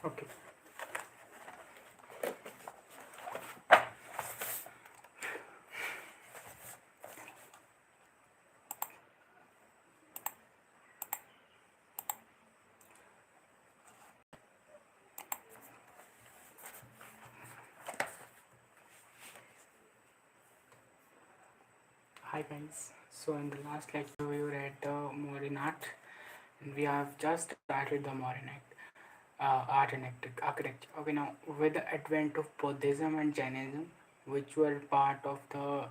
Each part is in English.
Okay. Hi guys. So in the last lecture we were at the modern art, and we have just started the modern art and architecture. Okay, now with the advent of Buddhism and Jainism, which were part of the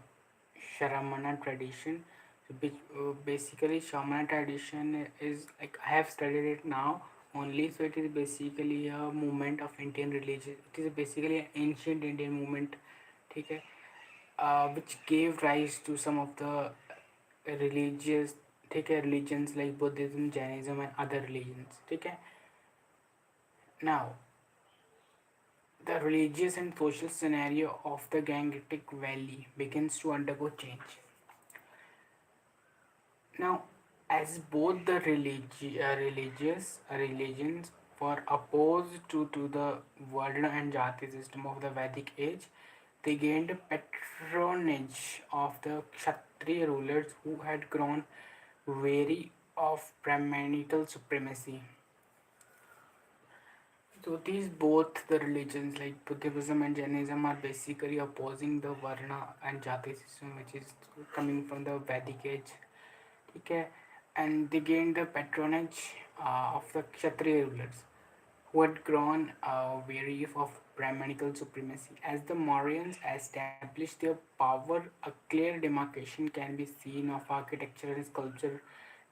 Shramana tradition, basically Shramana tradition is like I have studied it now only, so it is basically a movement of Indian religion. It is basically an ancient Indian movement, okay, which gave rise to some of the religious religions like Buddhism, Jainism and other religions. Okay. Now the religious and social scenario of the Gangetic Valley begins to undergo change. Now, as both the religious religions were opposed to the Varna and Jati system of the Vedic age, they gained patronage of the Kshatriya rulers who had grown weary of Brahmanical supremacy. So these both the religions like Buddhism and Jainism are basically opposing the Varna and Jati system, which is coming from the Vedic age. Okay, and they gained the patronage of the Kshatriya rulers who had grown weary of Brahmanical supremacy. As the Mauryans established their power, a clear demarcation can be seen of architecture and sculpture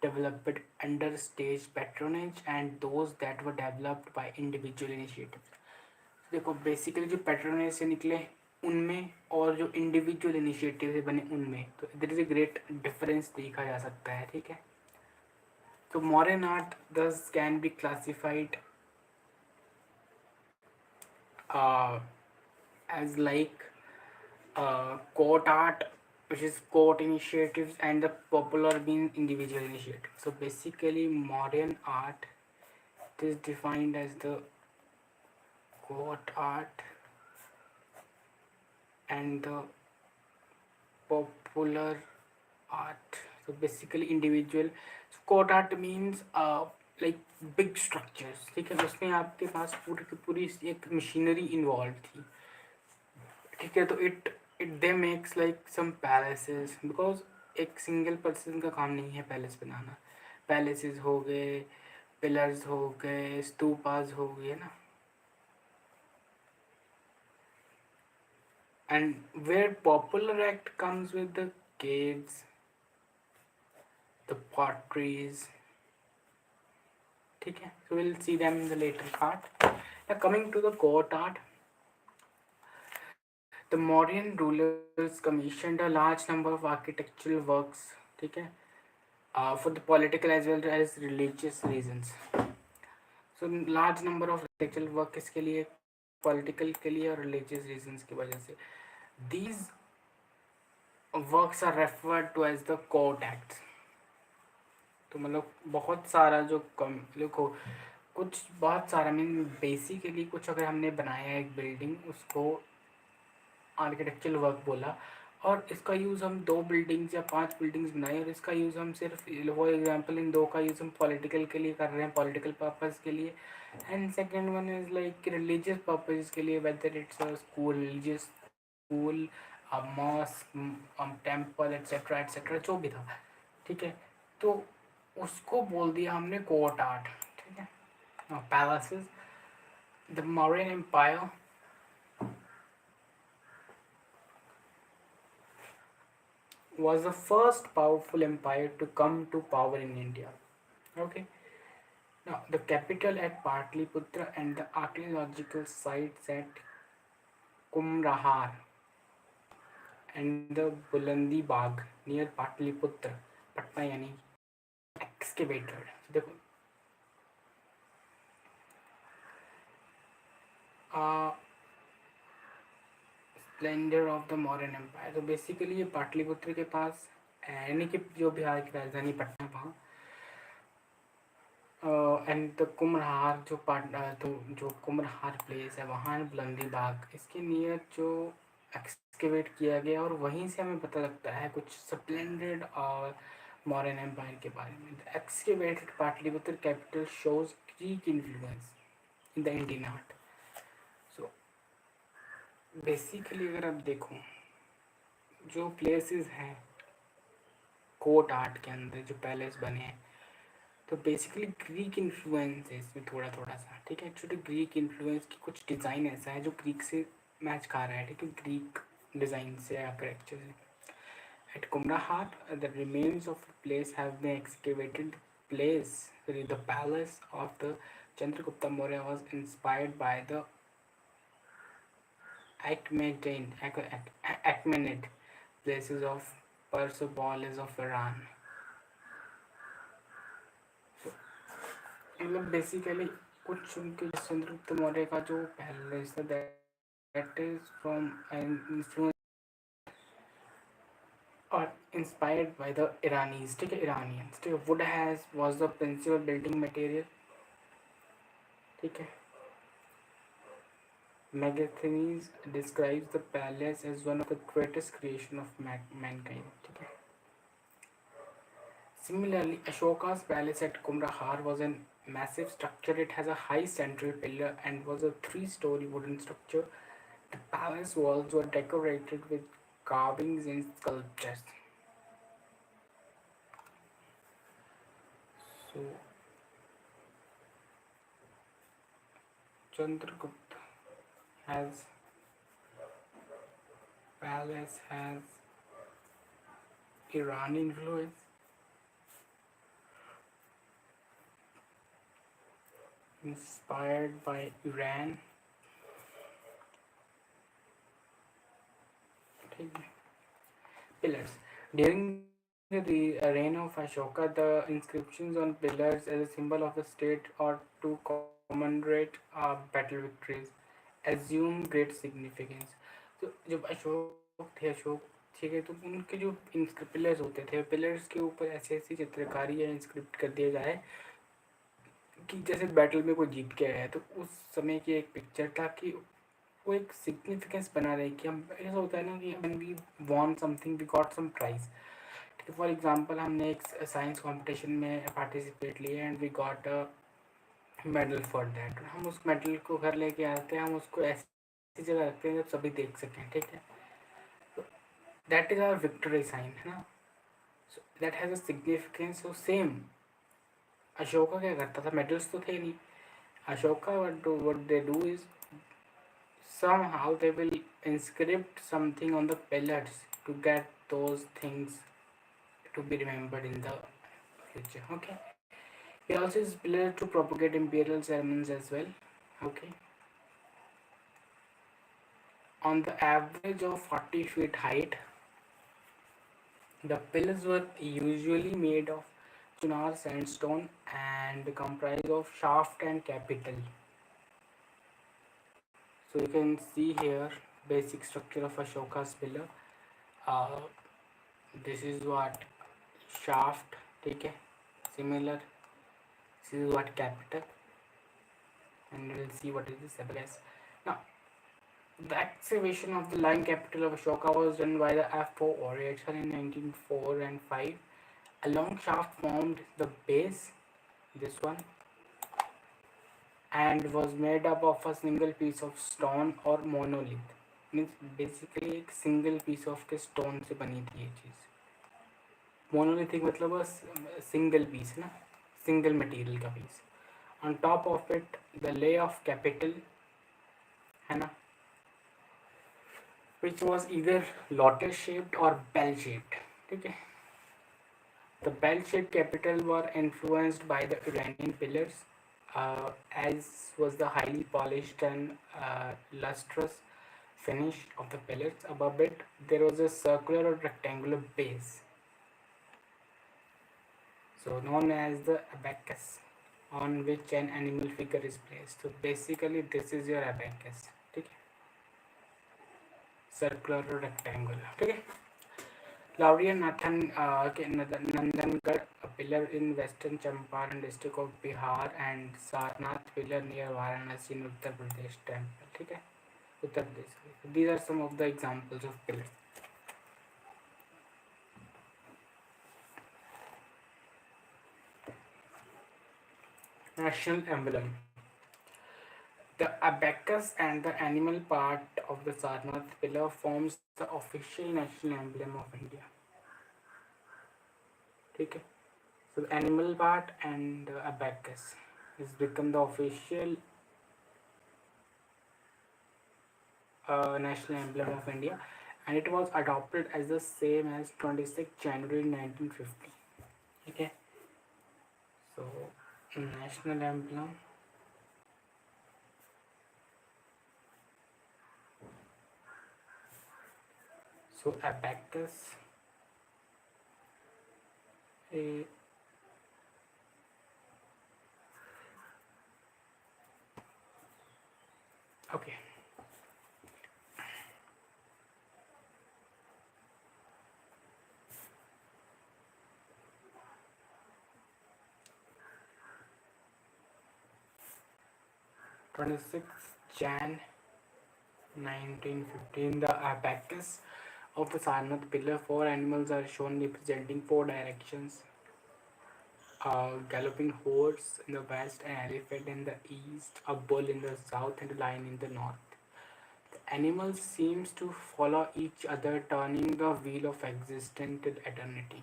developed under state patronage and those that were developed by individual initiatives. देखो basically जो patronage से निकले उनमें और जो individual initiative से बने उनमें तो there is a great difference देखा जा सकता है. ठीक है. तो modern art this can be classified as like court art, which is court initiatives, and the popular means individual initiative. So basically modern art is defined as the court art and the popular art. So basically individual. So court art means like big structures. ठीक है. उसमें आपके पास पूरी की पूरी एक machinery involve थी. ठीक है. तो it they makes like some palaces because एक सिंगल पर्सन का काम नहीं है पैलेस बनाना. पैलेसेस हो गए, पिलर्स हो गए, स्तूपास हो गए ना. And where popular act comes with the caves, the potteries. ठीक है. So we'll see them in the later part. Now coming to the court art, the Mauryan rulers commissioned a large number of architectural works. ठीक है. For the political as well as religious reasons. So large number of architectural work किसके लिए, political के लिए और religious reasons की वजह से. These works are referred to as the court acts. तो मतलब बहुत सारा जो कम देखो कुछ बहुत सारा मीन बेसिकली कुछ अगर हमने बनाया है एक बिल्डिंग उसको आर्किटेक्चरल वर्क बोला और इसका यूज़ हम 2 बिल्डिंग्स या 5 बिल्डिंग्स बनाई और इसका यूज़ हम सिर्फ फॉर एग्जांपल इन 2 का यूज़ हम पॉलिटिकल के लिए कर रहे हैं, पॉलिटिकल पर्पस के लिए. And second one is like religious purpose के लिए, whether it's a school, religious school, mosque, temple etcetera etcetera जो भी था. ठीक है. तो उसको बोल दिया हमने कोर्ट आर्ट. ठीक है. Palaces, the Mauryan empire was the first powerful empire to come to power in India. Okay. Now the capital at Patliputra and the archaeological sites at Kumrahar and the Bulandi Bagh near Patliputra, Patna yani excavated. देखो splendour of the modern empire. तो basically ये पाटलिपुत्र के पास यानी कि जो बिहार की राजधानी पटना वहाँ एंड द कुम्हरार जो तो जो कुम्हरार प्लेस है वहाँ बुलंदी बाग, इसके नियर जो एक्सकेवेट किया गया, और वहीं से हमें पता लगता है कुछ स्प्लेंडेड और मॉडर्न एम्पायर के बारे में. The excavated Pataliputra capital shows Greek influence in the Indian art. So basically अगर आप देखो जो प्लेसेस हैं कोर्ट आर्ट के अंदर जो पैलेस बने हैं, तो बेसिकली ग्रीक इन्फ्लुएंस है इसमें थोड़ा थोड़ा सा. ठीक है, एक्चुअली ग्रीक इन्फ्लुएंस की कुछ डिज़ाइन ऐसा है जो ग्रीक से मैच खा रहा है. ठीक है, ग्रीक डिज़ाइन से आर्किटेक्चर से. At Kumhrar the remains of place have been excavated. Place the palace of the Chandragupta Maurya was inspired by the Achaemenid places of Persepolis of Iran. मतलब बेसिकली कुछ उनके चंद्रगुप्त मौर्य का जो पैलेस था दैट इज फ्रॉम इन्फ्लुएंस और inspired by the Iranis. ठीक है, Iranians. ठीक है, wood has was the principal building material. ठीक है, Megasthenes describes the palace as one of the greatest creation of mankind. ठीक है. Similarly, Ashoka's palace at Kumrahar was a massive structure. It has a high central pillar and was a three-story wooden structure. The palace walls were decorated with carvings and sculptures. So, Chandragupta has palace has Iranian influence, inspired by Iran. Pillars. During the reign of Ashoka, the inscriptions on pillars as a symbol of the state or to commemorate battle victories assume great significance. तो जब अशोक थे, अशोक ठीक है, तो उनके जो pillars होते थे, पिलर्स के ऊपर ऐसी ऐसी चित्रकारी या इंस्क्रिप्ट कर दिया जाए कि जैसे बैटल में कोई जीत के आया है, तो उस समय की एक पिक्चर था कि वो एक सिग्निफिकेंस बना रहे कि हम, ऐसा होता है ना कि when we won something we got some prize. ठीक है, फॉर एग्जांपल हमने एक साइंस कंपटीशन में पार्टिसिपेट लिया and we got a medal for that. हम उस मेडल को घर लेके आते हैं, हम उसको ऐसी जगह रखते हैं जब सभी देख सकें. ठीक है, तो that is our victory sign, है ना. So that has a significance. So same Ashoka क्या करता था, मेडल्स तो थे नहीं. Ashoka what they do is somehow they will inscript something on the pillars to get those things to be remembered in the future. Okay, he also is pillar to propagate imperial ceremonies as well. Okay, on the average of 40 feet height, the pillars were usually made of Chunar sandstone and comprised of shaft and capital. So you can see here basic structure of Ashoka's pillar. uh, this is what shaft. ठीक है, similar. This is what capital, and we'll see what is this abyss. Now, the excavation of the line capital of Ashoka was done by the F4 warriors in 1904 and 5. A long shaft formed the base, this one, and was made up of a single piece of stone or monolith. Means basically एक single piece of के stone से बनी थी ये चीज़. Monolithic मतलब बस single piece ना, single material का piece. On top of it the lay of capital, है ना, which was either lotus shaped or bell shaped. ठीक है, the bell shaped capital were influenced by the Iranian pillars, as was the highly polished and lustrous finish of the pillars. Above it there was a circular or rectangular base, so known as the abacus, on which an animal figure is placed. So basically this is your abacus. ठीक है, circular or rectangular. ठीक है, Lauriya Nandangarh, a pillar in western Champaran district of Bihar, and Sarnath pillar near Varanasi in Uttar Pradesh temple. ठीक है, Uttar Pradesh. These are some of the examples of pillars. National emblem. The abacus and the animal part of the Sarnath pillar forms the official national emblem of India. ठीक है. So the animal part and the abacus has become the official national emblem of India, and it was adopted as the same as 26 January 1950. Okay, so national emblem. So abacus. A okay. 26 Jan 1915, the abacus of the Sarnath pillar, four animals are shown representing four directions. A galloping horse in the west, an elephant in the east, a bull in the south, and a lion in the north. The animals seems to follow each other, turning the wheel of existence till eternity.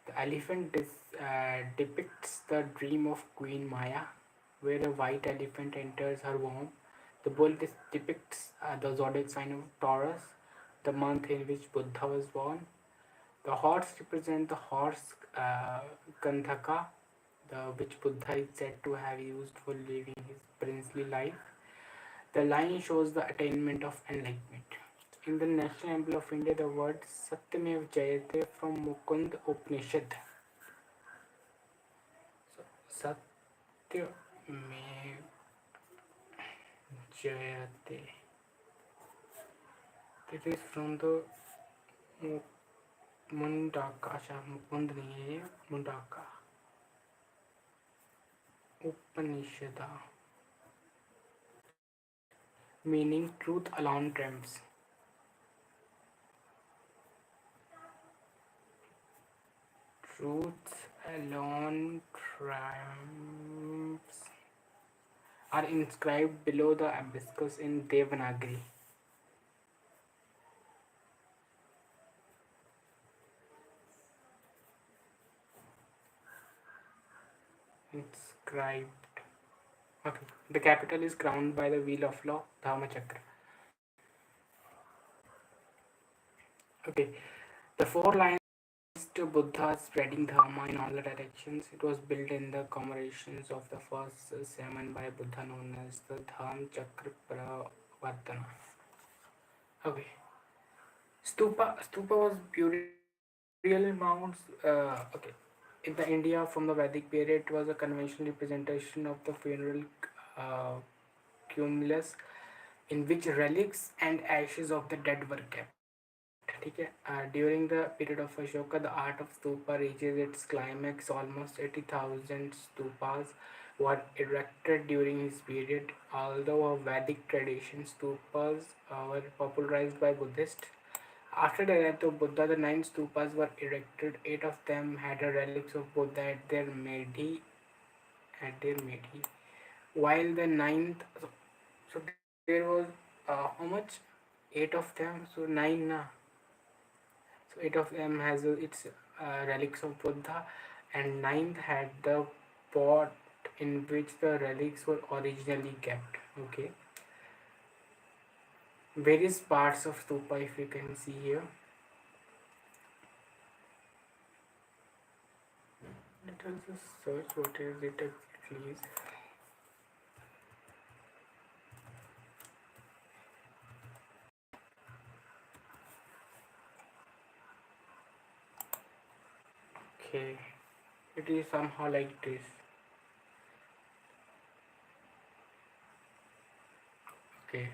The elephant depicts the dream of Queen Maya, where a white elephant enters her womb. The bull depicts the zodiac sign of Taurus, the month in which Buddha was born. The horse represents the horse Gandhaka, which Buddha is said to have used for living his princely life. The lion shows the attainment of enlightenment. In the national emblem of India, the word Satyamev Jayate from Mukund Upanishad. So, Satyamev Jayate. It is from the Mundaka. Mukund नहीं है, Mundaka Upanishad, meaning truth alone triumphs. Truth alone triumphs are inscribed below the abacus in Devanagari. Inscribed. Okay. The capital is crowned by the wheel of law, Dharma Chakra. Okay. The four lines to Buddha spreading Dharma in all the directions. It was built in the commemorations of the first sermon by Buddha known as the Dharma Chakra Pravartana. Okay. Stupa was burial mounds. Okay. In the India from the Vedic period, it was a conventional representation of the funeral uh, cumulus in which relics and ashes of the dead were kept. During the period of Ashoka, the art of stupa reaches its climax. Almost 80,000 stupas were erected during his period. Although a Vedic tradition, stupas were popularized by Buddhists. After the death of Buddha, the 9 stupas were erected. 8 of them had the relics of Buddha at their medhi, while the ninth, so there was how much? 8 of them, so 9 na. So 8 of them has its relics of Buddha, and ninth had the pot in which the relics were originally kept. Okay, various parts of stupa, if you can see here. Let us just search what is it exactly. Okay, it is somehow like this. Okay,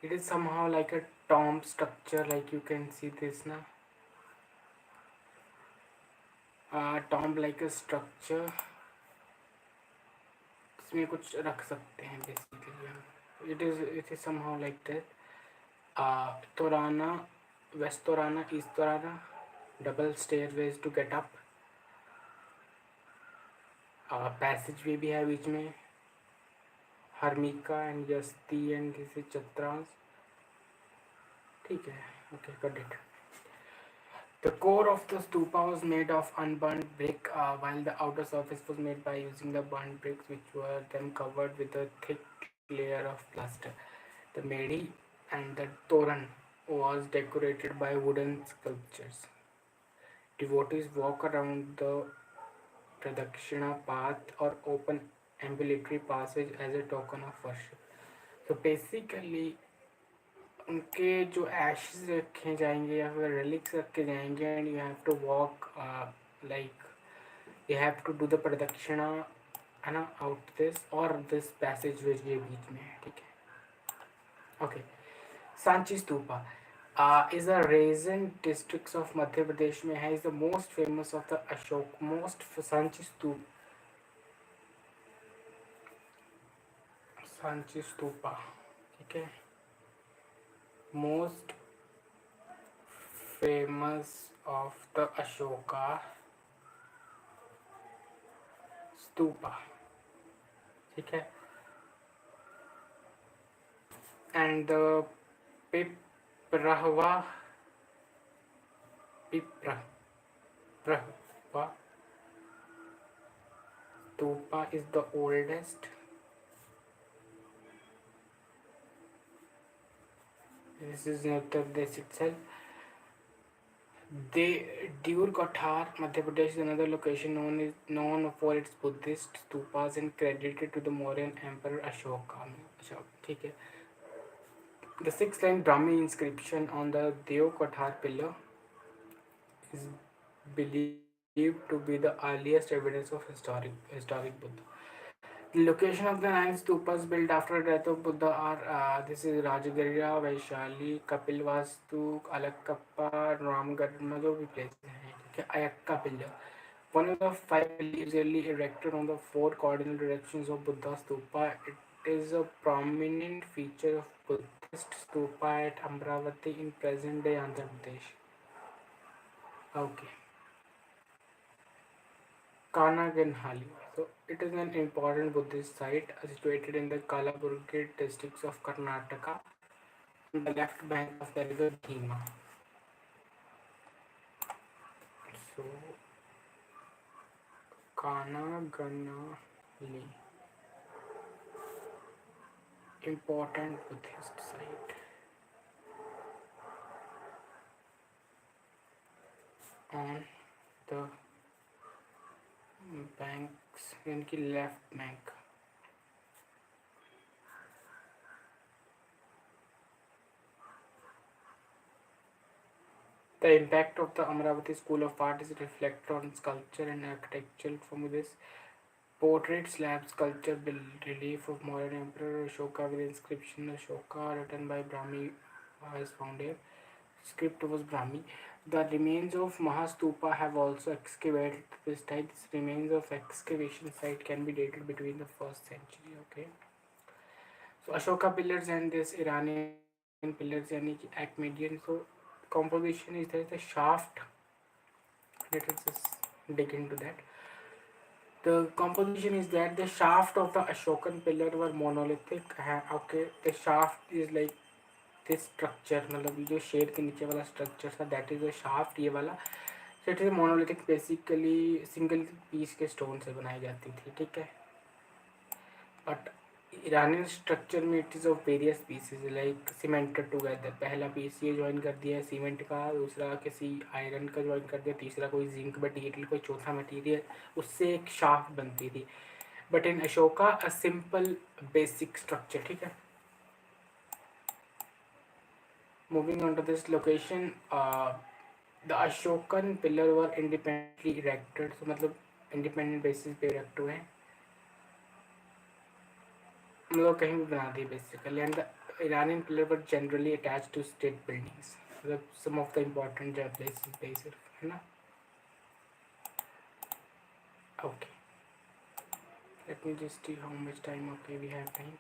it is somehow like a tomb structure, like you can see this now. Tomb like a structure, इसमें कुछ रख सकते हैं basically हम. It is somehow like that. Torana, West Torana, East Torana, double stairways to get up. Passage way भी है बीच में. Harmika and yashti and this is chhatras. ठीक है, okay, got it. The core of the stupa was made of unburned brick, while the outer surface was made by using the burned bricks, which were then covered with a thick layer of plaster. The medi and the toran was decorated by wooden sculptures. Devotees walk around the pradakshina path or open ambulatory passage as a token of worship. So basically उनके जो ashes रखे जाएंगे या फिर relics रखे जाएंगे and you have to walk like you have to do the pradakshina है ना आउट दिस और दिस पैसेज वे ये बीच में है. ठीक है, okay. Sanchi stupa is a Raisen district of Madhya Pradesh में है. Is the most famous of the Ashoka most Sanchi stupa. ठीक है, most famous of the Ashoka stupa. ठीक है, and the Piprahva stupa is the oldest. This is Uttar Pradesh itself. Dur Kothar, Madhya Pradesh is another location known for its Buddhist stupas and credited to the Mauryan Emperor Ashoka. ठीक है. The 6-line Brahmi inscription on the Dev Kothar pillar is believed to be the earliest evidence of historic Buddha. The location of the 9 stupas built after the death of Buddha are this is Rajagiriya, Vaishali, Kapilvastu, Alakkappa, Ramgarma, जो भी places हैं. ठीक है, Ayakka pillar. One of the 5 pillars usually erected on the 4 cardinal directions of Buddha stupa. It is a prominent feature of Buddhist stupa at Amravati in present-day Andhra Pradesh. Okay. Kanaganhali. So it is an important Buddhist site situated in the Kalaburgi districts of Karnataka on the left bank of the river Bhima. So Kanaganhali, important Buddhist site on the banks, इनकी left bank. The impact of the Amravati School of Art is reflected on sculpture and architecture from this. Portrait slab sculpture relief of Mauryan Emperor Ashoka with inscription Ashoka written by Brahmi is found here. Script was Brahmi. The remains of Mahastupa have also excavated this type. This remains of excavation site can be dated between the 1st century. Okay. So Ashoka pillars and this Iranian pillars yani ki Achaemenid. So composition is there the shaft. Let us just dig into that. The composition is that the shaft of the Ashokan pillar were monolithic. Okay, the shaft is like this structure, मतलब जो shade के नीचे वाला structure था that is the shaft. ये वाला so it is monolithic, basically single piece के stone से बनाई जाती थी. ठीक है, बट ईरानियन स्ट्रक्चर में it is of various pieces like cemented together. पहला पीस ये ज्वाइन कर दिया है सीमेंट का, दूसरा किसी आयरन का ज्वाइन कर दिया, तीसरा कोई जिंक मटीरियल, कोई चौथा मटीरियल, उससे एक शाफ्ट बनती थी. But in Ashoka a simple basic structure. ठीक है, moving on to this location, the Ashokan pillar were independently erected. So मतलब independent basis पे erect हुए हैं. मतलब कहीं भी बना दी basically. And the Iranian pillar were generally attached to state buildings. मतलब some of the important places पे सिर्फ है ना. Okay. Let me just see how much time. Okay, we have time.